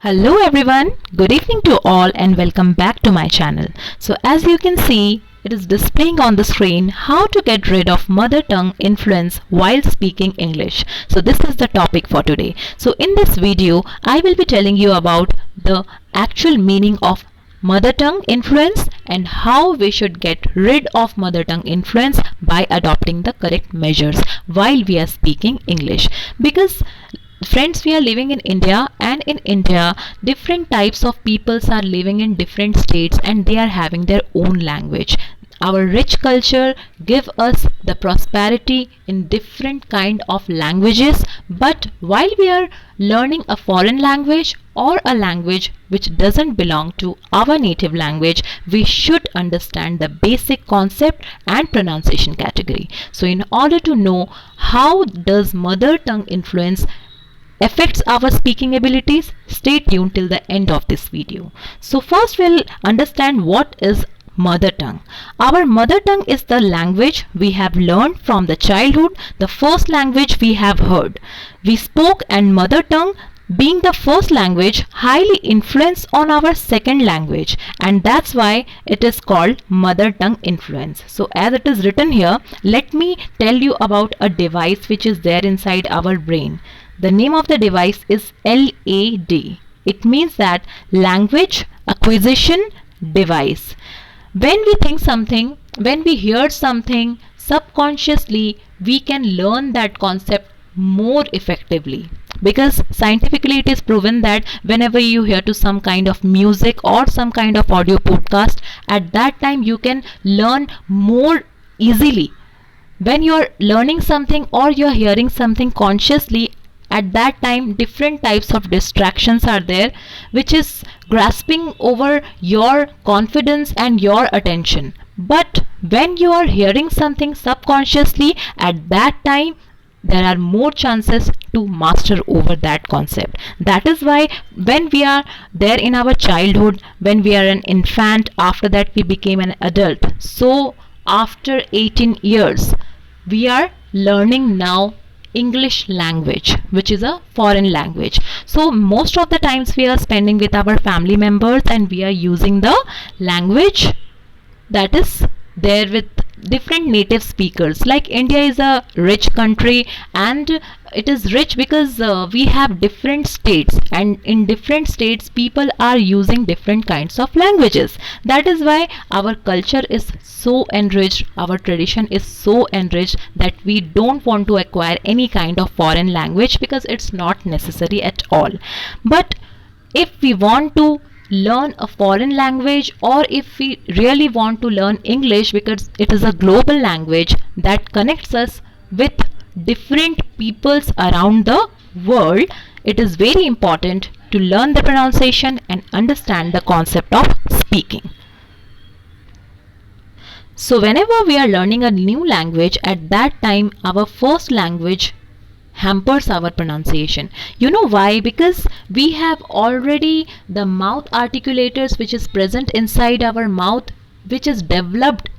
Hello everyone, good evening to all and welcome back to my channel. So as you can see, it is displaying on the screen how to get rid of mother tongue influence while speaking English. So this is the topic for today. So in this video, I will be telling you about the actual meaning of mother tongue influence and how we should get rid of mother tongue influence by adopting the correct measures while we are speaking English. Because friends, we are living in India, and in India different types of peoples are living in different states and they are having their own language. Our rich culture give us the prosperity in different kind of languages, but while we are learning a foreign language or a language which doesn't belong to our native language, we should understand the basic concept and pronunciation category. So in order to know how does mother tongue influence affects our speaking abilities, stay tuned till the end of this video. So first we'll understand what is mother tongue. Our mother tongue is the language we have learned from the childhood, the first language we have heard. We spoke, and mother tongue being the first language highly influence on our second language, and that's why it is called mother tongue influence. So as it is written here, let me tell you about a device which is there inside our brain. The name of the device is LAD. It means that language acquisition device. When we think something, when we hear something, subconsciously we can learn that concept more effectively. Because scientifically it is proven that whenever you hear to some kind of music or some kind of audio podcast, at that time you can learn more easily. When you are learning something or you are hearing something consciously, at that time different types of distractions are there which is grasping over your confidence and your attention. But when you are hearing something subconsciously, at that time there are more chances to master over that concept. That is why when we are there in our childhood, when we are an infant, after that we became an adult, so after 18 years we are learning now English language, which is a foreign language. So most of the times we are spending with our family members and we are using the language that is there with different native speakers. Like India is a rich country, and it is rich because we have different states, and in different states people are using different kinds of languages. That is why our culture is so enriched, our tradition is so enriched that we don't want to acquire any kind of foreign language because it's not necessary at all. But if we want to learn a foreign language, or if we really want to learn English because it is a global language that connects us with different peoples around the world, it is very important to learn the pronunciation and understand the concept of speaking. So whenever we are learning a new language, at that time our first language hampers our pronunciation. You know why? Because we have already the mouth articulators which is present inside our mouth, which is developed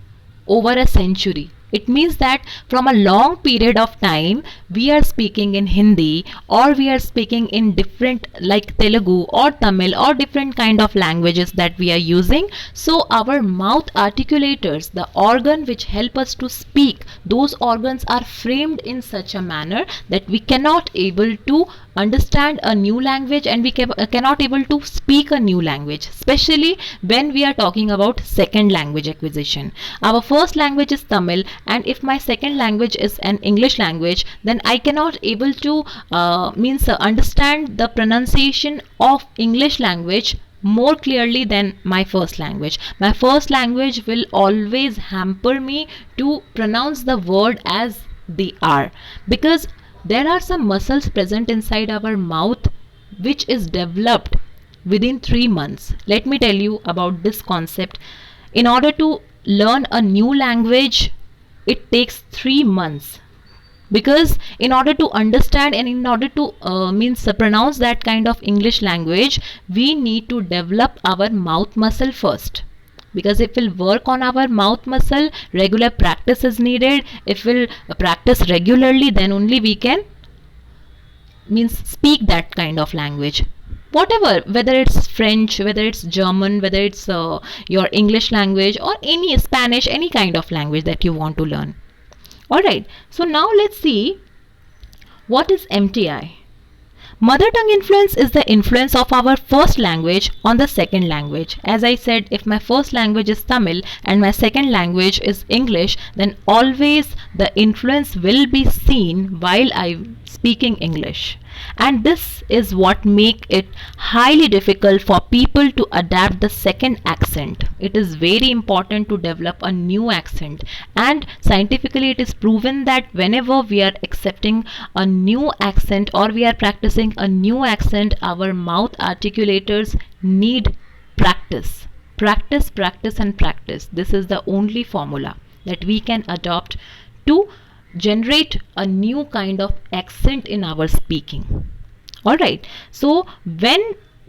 over a century. It means that from a long period of time we are speaking in Hindi, or we are speaking in different like Telugu or Tamil or different kind of languages that we are using. So our mouth articulators, the organ which help us to speak, those organs are framed in such a manner that we cannot able to understand a new language, and we cannot able to speak a new language, especially when we are talking about second language acquisition. Our first language is Tamil, and if my second language is an English language, then I cannot able to understand the pronunciation of English language more clearly than my first language. My first language will always hamper me to pronounce the word as they are, because there are some muscles present inside our mouth which is developed within 3 months. Let me tell you about this concept. In order to learn a new language, it takes 3 months, because in order to understand and in order to pronounce that kind of English language, we need to develop our mouth muscle first. Because if we'll work on our mouth muscle, regular practice is needed. If we'll practice regularly, then only we can speak that kind of language. whatever, whether it's French, whether it's German, whether it's your English language or any Spanish, any kind of language that you want to learn. Alright, so now let's see what is MTI. Mother tongue influence is the influence of our first language on the second language. As I said, if my first language is Tamil and my second language is English, then always the influence will be seen while I'm speaking English. And this is what make it highly difficult for people to adapt the second accent. It is very important to develop a new accent, and scientifically it is proven that whenever we are accepting a new accent or we are practicing a new accent, our mouth articulators need practice. Practice, practice and practice. This is the only formula that we can adopt to generate a new kind of accent in our speaking. Alright, so when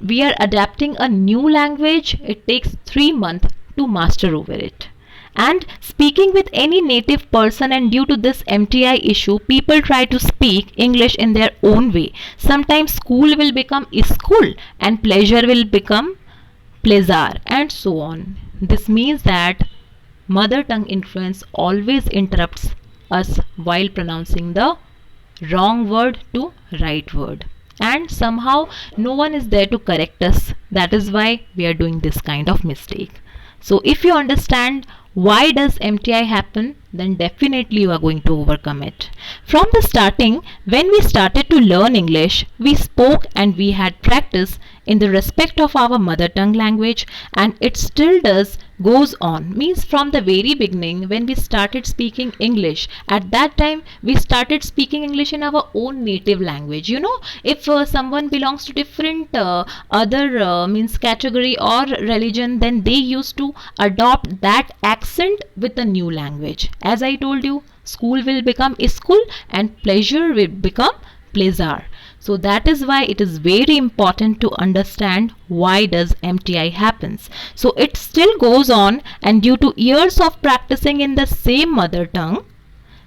we are adapting a new language, it takes 3 months to master over it. And speaking with any native person, and due to this MTI issue, people try to speak English in their own way. Sometimes school will become school and pleasure will become pleasure, and so on. This means that mother tongue influence always interrupts us while pronouncing the wrong word to right word, and somehow no one is there to correct us. That is why we are doing this kind of mistake. So if you understand why does MTI happen, then definitely you are going to overcome it. From the starting, when we started to learn English, we spoke and we had practice in the respect of our mother tongue language, and it still goes on. Means from the very beginning, when we started speaking English, at that time we started speaking English in our own native language. You know, if someone belongs to different other means category or religion, then they used to adopt that accent with a new language. As I told you, school will become school and pleasure will become pleasure. So that is why it is very important to understand why does MTI happens. So it still goes on, and due to years of practicing in the same mother tongue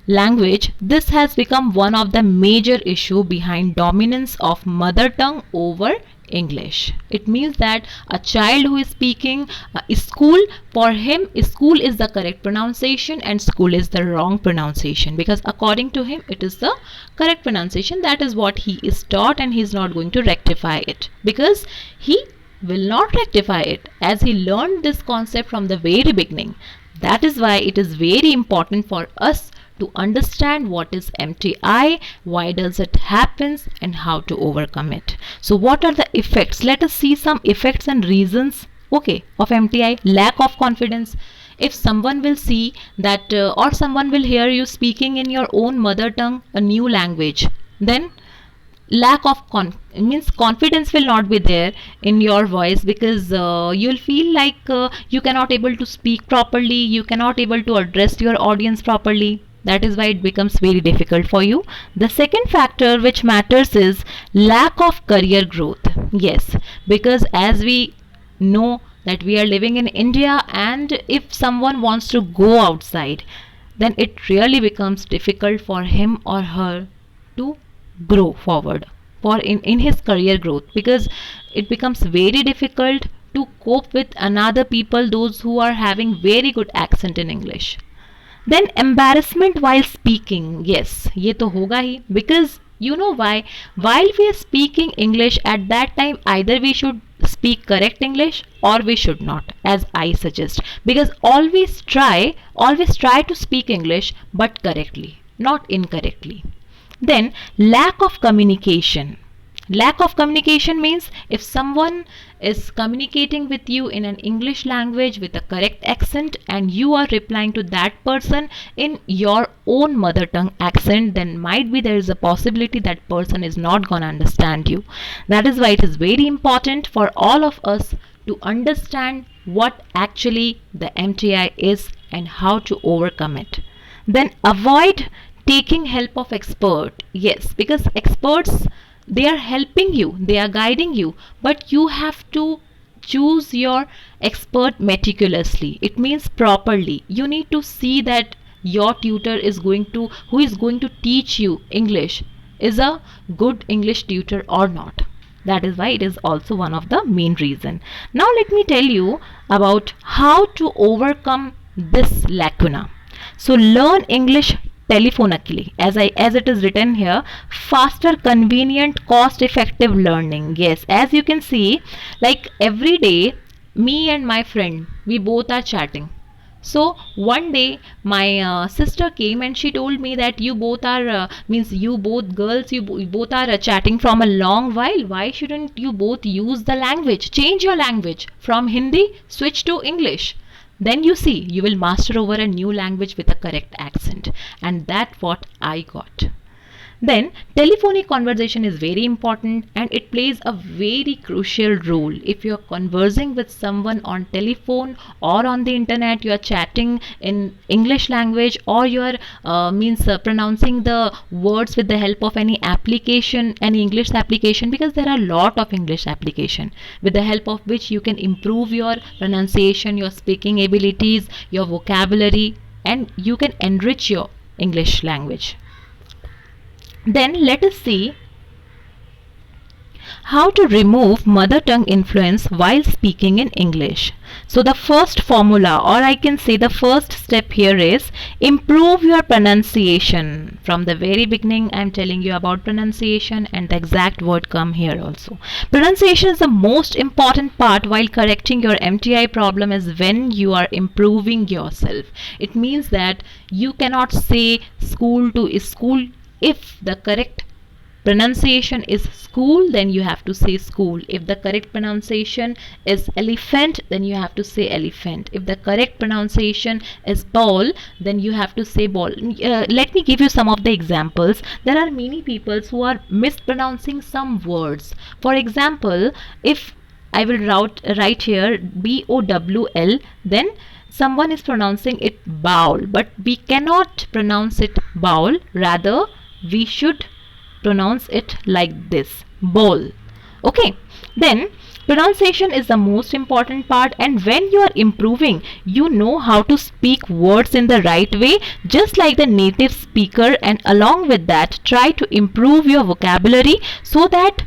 language, this has become one of the major issue behind dominance of mother tongue over English. It means that a child who is speaking school, for him school is the correct pronunciation and school is the wrong pronunciation, because according to him it is the correct pronunciation. That is what he is taught, and he is not going to rectify it, because he will not rectify it as he learned this concept from the very beginning. That is why it is very important for us to understand what is MTI, why does it happens, and how to overcome it. So what are the effects? Let us see some effects and reasons, okay, of MTI. Lack of confidence. If someone will see that or someone will hear you speaking in your own mother tongue, a new language, then lack of confidence will not be there in your voice, because you'll feel like you cannot able to speak properly, you cannot able to address your audience properly. That is why it becomes very difficult for you. The second factor which matters is lack of career growth. Yes, because as we know that we are living in India, and if someone wants to go outside, then it really becomes difficult for him or her to grow forward for in his career growth, because it becomes very difficult to cope with another people, those who are having very good accent in English. Then embarrassment while speaking. Yes, ये तो होगा ही, because you know why? While we are speaking English, at that time either we should speak correct English or we should not, as I suggest, because always try to speak English but correctly, not incorrectly. Then lack of communication. Lack of communication means if someone is communicating with you in an English language with a correct accent and you are replying to that person in your own mother tongue accent, then might be there is a possibility that person is not gonna understand you. That is why it is very important for all of us to understand what actually the MTI is and how to overcome it. Then avoid taking help of expert. Yes, because experts, they are helping you, they are guiding you, but you have to choose your expert meticulously. It means properly. You need to see that your tutor is going to, who is going to teach you English, is a good English tutor or not. That is why it is also one of the main reason. Now let me tell you about how to overcome this lacuna. So learn English telephonically, as it is written here, faster, convenient, cost effective learning. Yes, as you can see, like every day me and my friend, we both are chatting. So one day my sister came and she told me that you both are means you both girls, you both are chatting from a long while. Why shouldn't you both use the language? Change your language from Hindi, switch to English. Then you see you will master over a new language with a correct accent, and that's what I got. Then telephonic conversation is very important and it plays a very crucial role. If you are conversing with someone on telephone or on the internet, you are chatting in English language, or you are pronouncing the words with the help of any application, any English application, because there are a lot of English application with the help of which you can improve your pronunciation, your speaking abilities, your vocabulary, and you can enrich your English language. Then let us see how to remove mother tongue influence while speaking in English. So the first formula, or I can say the first step here, is improve your pronunciation. From the very beginning I am telling you about pronunciation, and the exact word come here also. Pronunciation is the most important part while correcting your MTI problem, is when you are improving yourself. It means that you cannot say school to school. If the correct pronunciation is school, then you have to say school. If the correct pronunciation is elephant, then you have to say elephant. If the correct pronunciation is ball, then you have to say ball. Let me give you some of the examples. There are many people who are mispronouncing some words. For example, if I will write here BOWL, then someone is pronouncing it bowl, but we cannot pronounce it bowl. Rather, we should pronounce it like this, bowl. Okay, then pronunciation is the most important part, and when you are improving, you know how to speak words in the right way, just like the native speaker, and along with that try to improve your vocabulary so that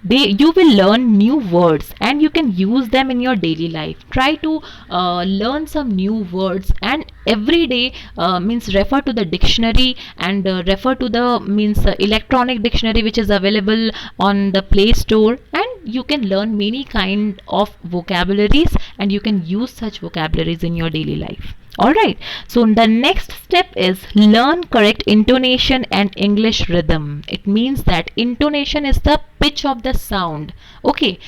you will learn new words and you can use them in your daily life. Try to learn some new words, and every day refer to the dictionary, and refer to the electronic dictionary which is available on the Play Store, and you can learn many kind of vocabularies, and you can use such vocabularies in your daily life. Alright, so the next step is learn correct intonation and English rhythm. It means that intonation is the pitch of the sound. Okay,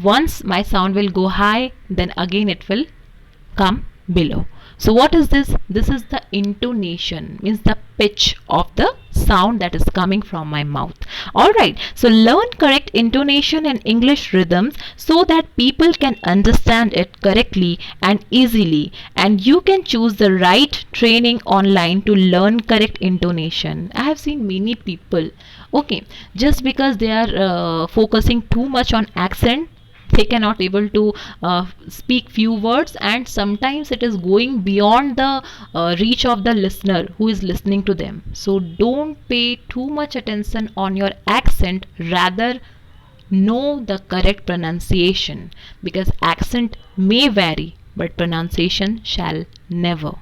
once my sound will go high, then again it will come below. So what is this? This is the intonation, means the pitch of the sound that is coming from my mouth. Alright, so learn correct intonation and English rhythms so that people can understand it correctly and easily, and you can choose the right training online to learn correct intonation. I have seen many people, okay, just because they are focusing too much on accent, they cannot able to speak few words, and sometimes it is going beyond the reach of the listener who is listening to them. So don't pay too much attention on your accent, rather know the correct pronunciation, because accent may vary but pronunciation shall never.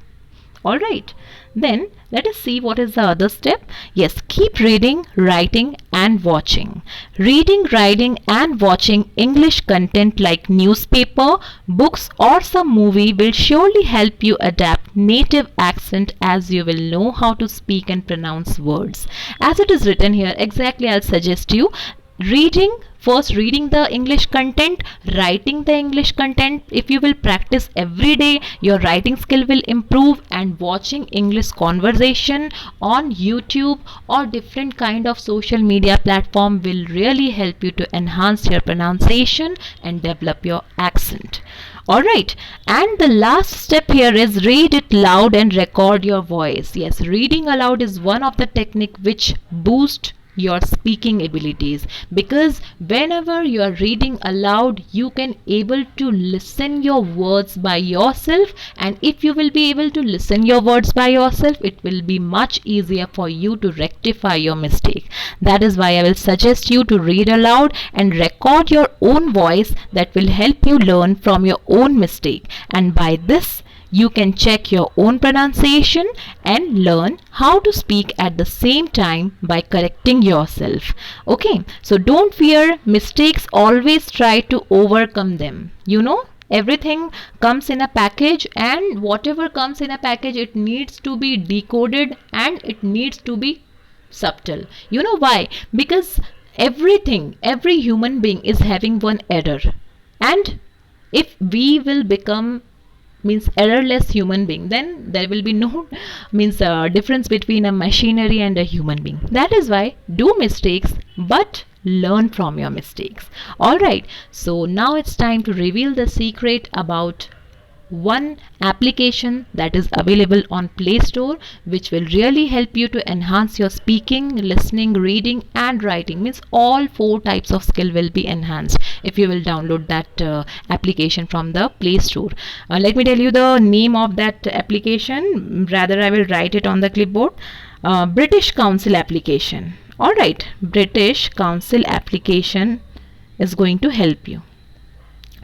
Alright, then let us see what is the other step. Yes, keep reading, writing and watching. Reading, writing and watching English content like newspaper, books or some movie will surely help you adapt native accent, as you will know how to speak and pronounce words. As it is written here, exactly I'll suggest you first reading the English content, writing the English content. If you will practice every day, your writing skill will improve, and watching English conversation on YouTube or different kind of social media platform will really help you to enhance your pronunciation and develop your accent. Alright, and the last step here is read it loud and record your voice. Yes, reading aloud is one of the technique which boosts your speaking abilities, because whenever you are reading aloud you can able to listen your words by yourself, and if you will be able to listen your words by yourself, it will be much easier for you to rectify your mistake. That is why I will suggest you to read aloud and record your own voice. That will help you learn from your own mistake, and by this you can check your own pronunciation and learn how to speak at the same time by correcting yourself. Okay, so don't fear mistakes, always try to overcome them. Everything comes in a package, and whatever comes in a package, it needs to be decoded and it needs to be subtle. You know why? Because every human being is having one error, and if we will become errorless human being, then there will be no difference between a machinery and a human being. That is why do mistakes, but learn from your mistakes. Alright, so now it's time to reveal the secret about one application that is available on Play Store, which will really help you to enhance your speaking, listening, reading and writing. All 4 types of skill will be enhanced if you will download that application from the Play Store. Let me tell you the name of that application. Rather, I will write it on the clipboard. British Council application. Alright, British Council application is going to help you.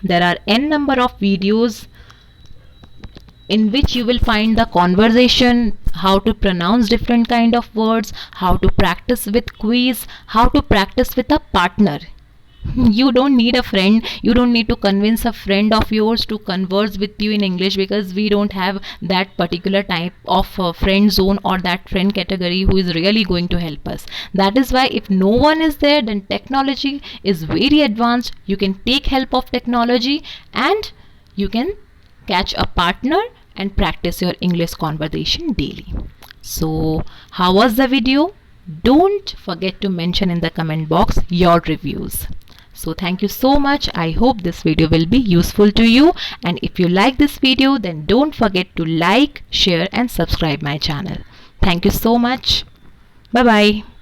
There are n number of videos in which you will find the conversation, how to pronounce different kind of words, how to practice with quiz, how to practice with a partner. You don't need a friend, you don't need to convince a friend of yours to converse with you in English, because we don't have that particular type of friend zone or that friend category who is really going to help us. That is why if no one is there, then technology is very advanced. You can take help of technology and you can catch a partner and practice your English conversation daily. So how was the video? Don't forget to mention in the comment box your reviews. So thank you so much. I hope this video will be useful to you, and if you like this video, then don't forget to like, share and subscribe my channel. Thank you so much. Bye bye.